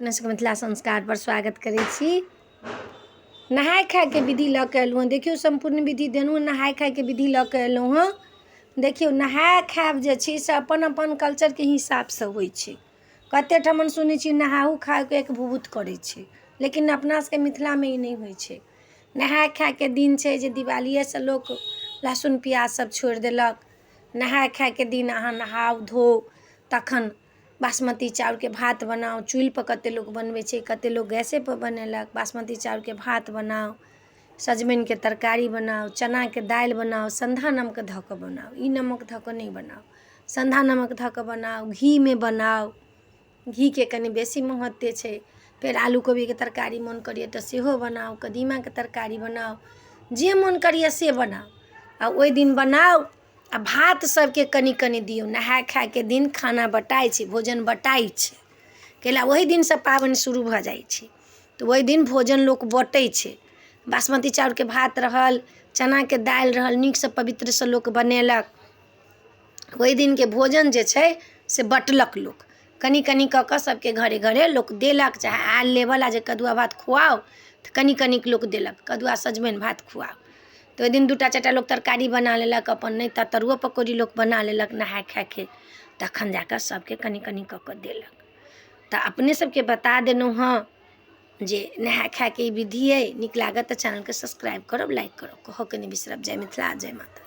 अपने सबके मिथिला संस्कार पर स्वागत करै छी। नहाय खायके विधि लऽ कऽ एलहुँ हँ। देखियौ सम्पूर्ण विधि देलहुँ हँ, नहाय खायके विधि लऽ कऽ एलहुँ हँ। देखियौ नहाय खायब जे छै से अपन अपन कल्चरके हिसाबसँ होइ छै। कतेक ठमन सुनै छी नहाहू खायके एक भूत करै छै, लेकिन अपना सबके मिथिलामे ई नहि होइ छै। नहाय खायके दिन छै जे दिवालिएसँ लोक लहसुन प्याज सब छोड़ि देलक। नहाय खायके दिन अहाँ नहाउ धोउ, तखन बासमती चाउरके भात बनाउ। चूल्हिपर कतेक लोक बनबै छै, कतेक लोक गैसेपर बनेलक। बासमती चाउरके भात बनाउ, सजमनिके तरकारी बनाउ, चनाके दालि बनाउ, सन्धा नमक धऽ कऽ बनाउ। ई नमक धऽ कऽ नहि बनाउ, सन्धा नमक धऽ कऽ बनाउ, घीमे बनाउ। घीके कनि बेसी महत्व छै। फेर आलू कोबीके तरकारी मोन करैए तऽ सेहो बनाउ, कदीमाके तरकारी बनाउ, जे मोन करैए से बनाउ। आओर ओहि दिन बनाउ आ भात सबके कनि कनि दियौ। नहाय खायके दिन खाना बँटाइ छै, भोजन बँटाइ छै। कैला ओहि दिनसँ पाबनि शुरू भऽ जाइ छै, तऽ ओहि दिन भोजन लोक बाँटै छै। बासमती चाउरके भात रहल, चनाके दालि रहल, नीकसँ पवित्रसँ लोक बनेलक। ओहि दिनके भोजन जे छै से बँटलक लोक, कनि कनि कऽ कऽ सबके घरे घरे लोक देलक। चाहे आयल लेवला जे कदुआ भात खुआउ तऽ कनि कनिक लोक देलक, कदुआ सजमनि भात खुआउ। तऽ ओहि दिन 2टा 4टा लोक तरकारी बना लेलक, अपन नहि तऽ तरुओ पकौड़ी लोक बना लेलक नहाय खायके। तखन जाकऽ सबके कनि कनि कऽ कऽ देलक। तऽ अपने सबके बता देलहुँ हँ जे नहाय खायके ई विधि अइ। नीक लागत तऽ चैनलके सब्सक्राइब करब, लाइक करब, कहऽके नहि बिसरब। जय मिथिला, जय माता।